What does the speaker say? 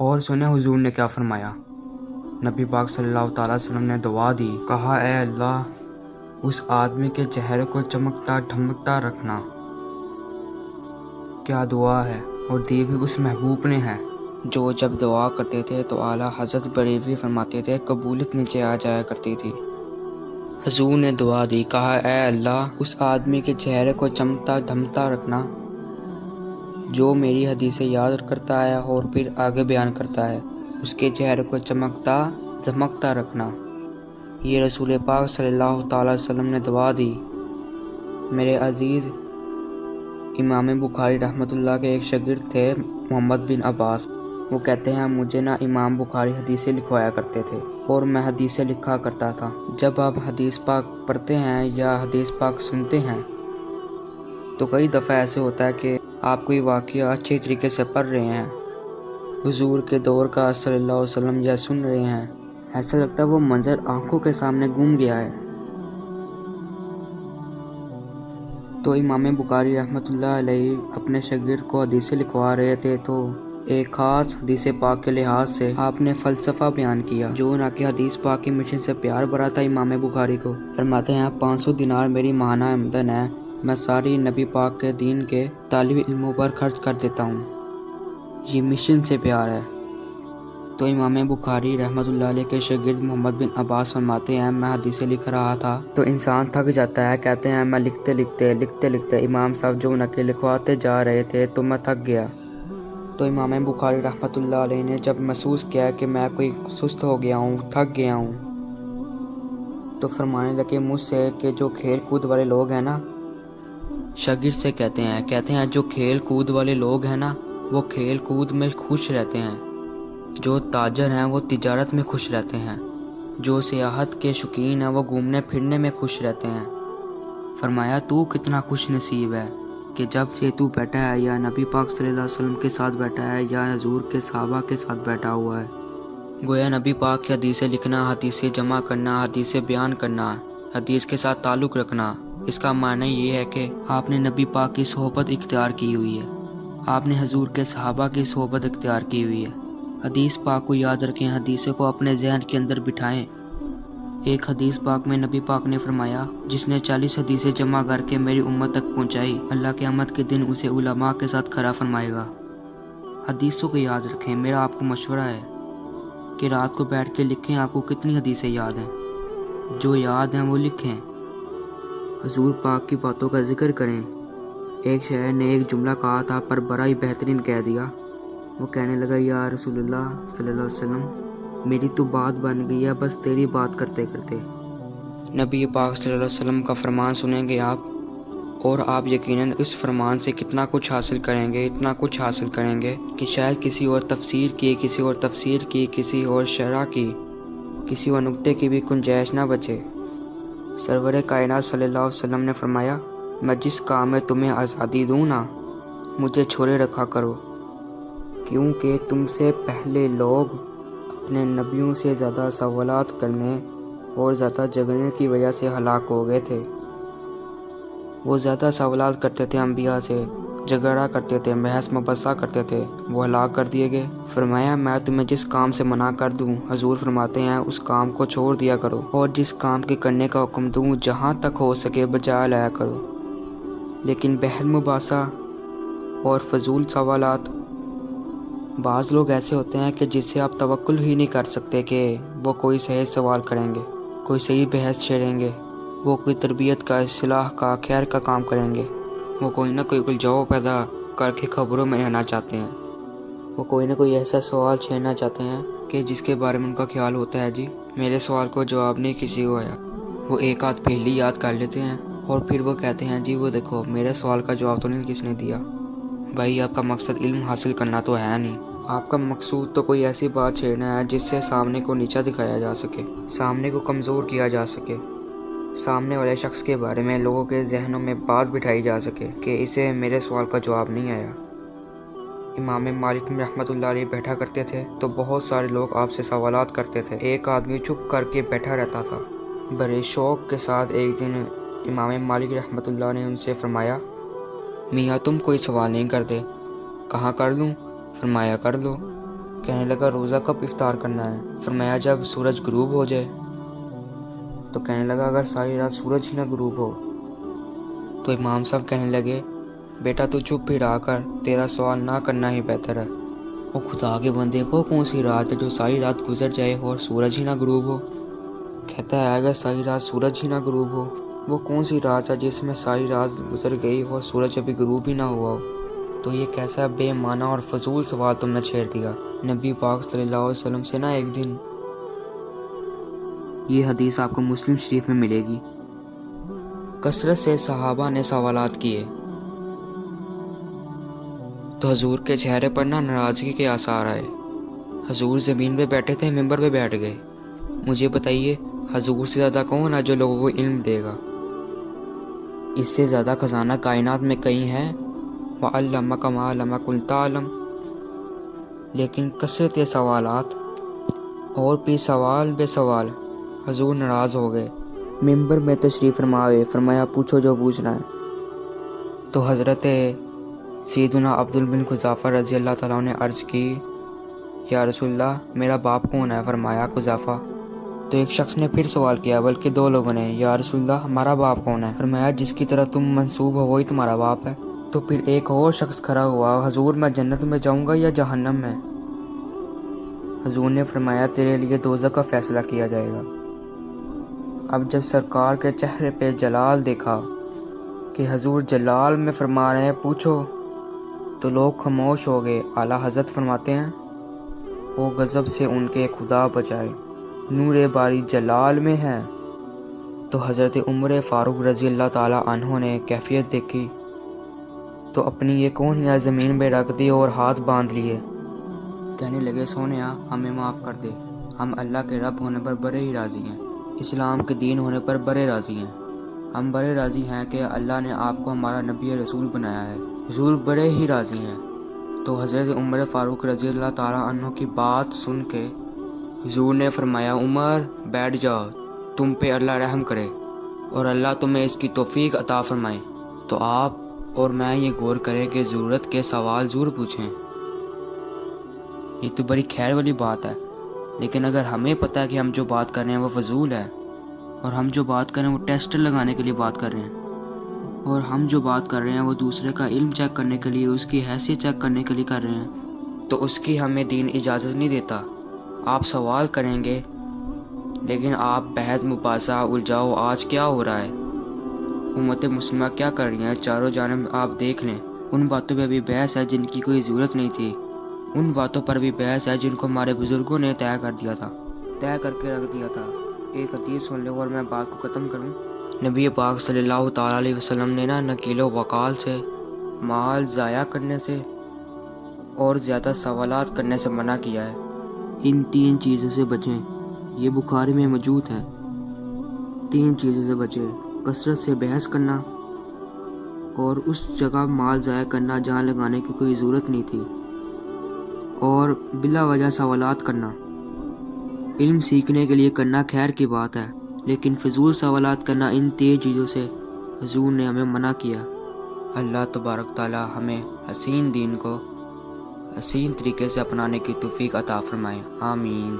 اور سنے حضور نے کیا فرمایا۔ نبی پاک صلی اللہ تعالیٰ علیہ وسلم نے دعا دی، کہا اے اللہ اس آدمی کے چہرے کو چمکتا دھمکتا رکھنا۔ کیا دعا ہے، اور دی بھی اس محبوب نے ہے جو جب دعا کرتے تھے تو اعلیٰ حضرت بریلوی فرماتے تھے قبولیت نیچے آ جایا کرتی تھی۔ حضور نے دعا دی، کہا اے اللہ اس آدمی کے چہرے کو چمکتا دھمکتا رکھنا جو میری حدیثیں یاد کرتا ہے اور پھر آگے بیان کرتا ہے، اس کے چہرے کو چمکتا دھمکتا رکھنا۔ یہ رسول پاک صلی اللہ تعالیٰ علیہ وسلم نے دعا دی۔ میرے عزیز امام بخاری رحمۃ اللہ کے ایک شاگرد تھے محمد بن عباس۔ وہ کہتے ہیں مجھے نا امام بخاری حدیثیں لکھوایا کرتے تھے اور میں حدیثیں لکھا کرتا تھا۔ جب آپ حدیث پاک پڑھتے ہیں یا حدیث پاک سنتے ہیں تو کئی دفعہ ایسے ہوتا ہے کہ آپ کوئی واقعہ اچھے طریقے سے پڑھ رہے ہیں، حضور کے دور کا صلی اللہ علیہ وسلم یا سن رہے ہیں، ایسا لگتا ہے وہ منظر آنکھوں کے سامنے گم گیا ہے۔ تو امام بخاری رحمۃ اللہ علیہ اپنے شاگرد کو حدیثیں لکھوا رہے تھے تو ایک خاص حدیث پاک کے لحاظ سے آپ نے فلسفہ بیان کیا جو نہ کہ حدیث پاک کی مشن سے پیار بھرا تھا۔ امام بخاری کو فرماتے ہیں 500 دینار میری ماہانہ آمدن ہے، میں ساری نبی پاک کے دین کے طالب علموں پر خرچ کر دیتا ہوں، یہ مشن سے پیار ہے۔ تو امام بخاری رحمۃ اللہ علیہ کے شاگرد محمد بن عباس فرماتے ہیں میں حدیثیں لکھ رہا تھا تو انسان تھک جاتا ہے، کہتے ہیں میں لکھتے لکھتے امام صاحب جو نقل لکھواتے جا رہے تھے تو میں تھک گیا۔ تو امام بخاری رحمۃ اللہ علیہ نے جب محسوس کیا کہ میں کوئی سست ہو گیا ہوں، تھک گیا ہوں، تو فرمانے لگے مجھ سے کہ جو کھیل کود والے لوگ ہیں نا، شاگرد سے کہتے ہیں جو کھیل کود والے لوگ ہیں نا وہ کھیل کود میں خوش رہتے ہیں، جو تاجر ہیں وہ تجارت میں خوش رہتے ہیں، جو سیاحت کے شوقین ہیں وہ گھومنے پھرنے میں خوش رہتے ہیں۔ فرمایا تو کتنا خوش نصیب ہے کہ جب سے تو بیٹھا ہے یا نبی پاک صلی اللہ علیہ وسلم کے ساتھ بیٹھا ہے یا حضور کے صحابہ کے ساتھ بیٹھا ہوا ہے۔ گویا نبی پاک کی حدیثیں لکھنا، حدیثیں جمع کرنا، حدیثیں بیان کرنا، حدیث کے ساتھ تعلق رکھنا، اس کا معنی یہ ہے کہ آپ نے نبی پاک کی صحبت اختیار کی ہوئی ہے، آپ نے حضور کے صحابہ کی صحبت اختیار کی ہوئی ہے۔ حدیث پاک کو یاد رکھیں، حدیثوں کو اپنے ذہن کے اندر بٹھائیں۔ ایک حدیث پاک میں نبی پاک نے فرمایا جس نے 40 حدیثیں جمع کر کے میری امت تک پہنچائی، اللہ قیامت کے دن اسے علماء کے ساتھ کھڑا فرمائے گا۔ حدیثوں کو یاد رکھیں۔ میرا آپ کو مشورہ ہے کہ رات کو بیٹھ کے لکھیں آپ کو کتنی حدیثیں یاد ہیں، جو یاد ہیں وہ لکھیں، حضور پاک کی باتوں کا ذکر کریں۔ ایک شاعر نے ایک جملہ کہا تھا پر بڑا ہی بہترین کہہ دیا۔ وہ کہنے لگا یا رسول اللہ صلی اللہ علیہ وسلم میری تو بات بن گئی ہے بس تیری بات کرتے کرتے۔ نبی پاک صلی اللہ علیہ وسلم کا فرمان سنیں گے آپ اور آپ یقیناً اس فرمان سے کتنا کچھ حاصل کریں گے، اتنا کچھ حاصل کریں گے کہ شاید کسی اور تفسیر کی، کسی اور شرح کی، کسی اور نقطے کی بھی گنجائش نہ بچے۔ سرور کائنات صلی اللہ علیہ وسلم نے فرمایا میں جس کام میں تمہیں آزادی دوں نا مجھے چھوڑے رکھا کرو، کیونکہ تم سے پہلے لوگ اپنے نبیوں سے زیادہ سوالات کرنے اور زیادہ جھگڑنے کی وجہ سے ہلاک ہو گئے تھے۔ وہ زیادہ سوالات کرتے تھے، انبیاء سے جھگڑا کرتے تھے، بحث مباحثہ کرتے تھے، وہ ہلاک کر دیے گئے۔ فرمایا میں تمہیں جس کام سے منع کر دوں، حضور فرماتے ہیں اس کام کو چھوڑ دیا کرو، اور جس کام کے کرنے کا حکم دوں جہاں تک ہو سکے بجا لایا کرو۔ لیکن بحث مباحثہ اور فضول سوالات، بعض لوگ ایسے ہوتے ہیں کہ جس سے آپ توقع ہی نہیں کر سکتے کہ وہ کوئی صحیح سوال کریں گے، کوئی صحیح بحث چھیڑیں گے، وہ کوئی تربیت کا، اصلاح کا، خیر کا کام کریں گے، وہ کوئی نہ کوئی الجھاؤ پیدا کر کے خبروں میں رہنا چاہتے ہیں، وہ کوئی نہ کوئی ایسا سوال چھیڑنا چاہتے ہیں کہ جس کے بارے میں ان کا خیال ہوتا ہے جی میرے سوال کو جواب نہیں کسی کو آیا۔ وہ ایک آدھ پہلی یاد کر لیتے ہیں اور پھر وہ کہتے ہیں جی وہ دیکھو میرے سوال کا جواب تو نہیں کس نے دیا۔ بھائی آپ کا مقصد علم حاصل کرنا تو ہے نہیں، آپ کا مقصود تو کوئی ایسی بات چھیڑنا ہے جس سے سامنے کو نیچا دکھایا جا سکے، سامنے کو کمزور کیا جا سکے، سامنے والے شخص کے بارے میں لوگوں کے ذہنوں میں بات بٹھائی جا سکے کہ اسے میرے سوال کا جواب نہیں آیا۔ امام مالک رحمۃ اللہ علیہ بیٹھا کرتے تھے تو بہت سارے لوگ آپ سے سوالات کرتے تھے، ایک آدمی چپ کر کے بیٹھا رہتا تھا۔ بڑے شوق کے ساتھ ایک دن امام مالک رحمۃ اللہ نے ان سے فرمایا میاں تم کوئی سوال نہیں کرتے، کہاں کر لوں؟ فرمایا کر لو۔ کہنے لگا روزہ کب افطار کرنا ہے؟ فرمایا جب سورج غروب ہو جائے۔ تو کہنے لگا اگر ساری رات سورج ہی نہ غروب ہو؟ تو امام صاحب کہنے لگے بیٹا تو چپ ہی رہا کر، تیرا سوال نہ کرنا ہی بہتر ہے۔ وہ خدا کے بندے، وہ کون سی رات ہے جو ساری رات گزر جائے اور سورج ہی نہ غروب ہو؟ کہتا ہے اگر ساری رات سورج ہی نہ غروب ہو، وہ کون سی رات ہے جس میں ساری رات گزر گئی اور سورج ابھی غروب ہی نہ ہوا ہو؟ تو یہ کیسا بے معنی اور فضول سوال تم نے چھیڑ دیا؟ نبی پاک صلی اللہ علیہ وسلم سے نا ایک دن، یہ حدیث آپ کو مسلم شریف میں ملے گی، کثرت سے صحابہ نے سوالات کیے تو حضور کے چہرے پر نہ ناراضگی کے آثار آئے۔ حضور زمین پہ بیٹھے تھے، ممبر پہ بیٹھ گئے۔ مجھے بتائیے حضور سے زیادہ کون ہے جو لوگوں کو علم دے گا؟ اس سے زیادہ خزانہ کائنات میں کہیں ہے؟ وَعَلَّمَكَ مَا لَمْ تَكُن تَعْلَمْ۔ لیکن کثرت سوالات اور بھی سوال بے سوال، حضور ناراض ہو گئے، ممبر میں تشریف فرما ہوئے، فرمایا پوچھو جو پوچھنا ہے۔ تو حضرت سیدنا عبد بن خزافہ رضی اللہ تعالیٰ نے عرض کی یا رسول اللہ میرا باپ کون ہے؟ فرمایا خزافہ۔ تو ایک شخص نے پھر سوال کیا، بلکہ دو لوگوں نے، یا رسول اللہ ہمارا باپ کون ہے؟ فرمایا جس کی طرف تم منسوب ہو وہی تمہارا باپ ہے۔ تو پھر ایک اور شخص کھڑا ہوا، حضور میں جنت میں جاؤں گا یا جہنم میں؟ حضور نے فرمایا تیرے لیے دوزخ کا فیصلہ کیا جائے گا۔ اب جب سرکار کے چہرے پہ جلال دیکھا کہ حضور جلال میں فرما رہے ہیں پوچھو، تو لوگ خاموش ہو گئے۔ اعلیٰ حضرت فرماتے ہیں وہ غضب سے ان کے خدا بچائے، نور باری جلال میں ہے۔ تو حضرت عمر فاروق رضی اللہ تعالیٰ عنہ نے کیفیت دیکھی تو اپنی یہ کونیاں زمین پہ رکھ دی اور ہاتھ باندھ لیے، کہنے لگے سونیا ہمیں معاف کر دے، ہم اللہ کے رب ہونے پر بڑے ہی راضی ہیں، اسلام کے دین ہونے پر بڑے راضی ہیں، ہم بڑے راضی ہیں کہ اللہ نے آپ کو ہمارا نبی رسول بنایا ہے، حضور بڑے ہی راضی ہیں۔ تو حضرت عمر فاروق رضی اللہ تعالیٰ عنہ کی بات سن کے حضور نے فرمایا عمر بیٹھ جاؤ، تم پہ اللہ رحم کرے اور اللہ تمہیں اس کی توفیق عطا فرمائے۔ تو آپ اور میں یہ غور کریں کہ ضرورت کے سوال ضرور پوچھیں، یہ تو بڑی خیر والی بات ہے، لیکن اگر ہمیں پتہ ہے کہ ہم جو بات کر رہے ہیں وہ فضول ہے، اور ہم جو بات کر رہے ہیں وہ ٹیسٹ لگانے کے لیے بات کر رہے ہیں، اور ہم جو بات کر رہے ہیں وہ دوسرے کا علم چیک کرنے کے لیے، اس کی حیثیت چیک کرنے کے لیے کر رہے ہیں، تو اس کی ہمیں دین اجازت نہیں دیتا۔ آپ سوال کریں گے لیکن آپ بحث مباحثہ الجھاؤ، آج کیا ہو رہا ہے، امت مسلمہ کیا کر رہی ہیں، چاروں جانب آپ دیکھ لیں، ان باتوں پہ بھی بحث ہے جن کی کوئی ضرورت نہیں تھی، ان باتوں پر بھی بحث ہے جن کو ہمارے بزرگوں نے طے کر دیا تھا، طے کر کے رکھ دیا تھا۔ ایک حدیث سن لو اور میں بات کو ختم کروں۔ نبی پاک صلی اللہ تعالیٰ علیہ وسلم نے نکیل و وقال سے، مال ضائع کرنے سے اور زیادہ سوالات کرنے سے منع کیا ہے۔ ان تین چیزوں سے بچیں، یہ بخاری میں موجود ہے۔ تین چیزوں سے بچیں، کثرت سے بحث کرنا اور اس جگہ مال ضائع کرنا جہاں لگانے کی کوئی ضرورت نہیں تھی، اور بلا وجہ سوالات کرنا۔ علم سیکھنے کے لیے کرنا خیر کی بات ہے، لیکن فضول سوالات کرنا ان تین چیزوں سے حضور نے ہمیں منع کیا۔ اللہ تبارک تعالی ہمیں حسین دین کو حسین طریقے سے اپنانے کی توفیق عطا فرمائے، آمین۔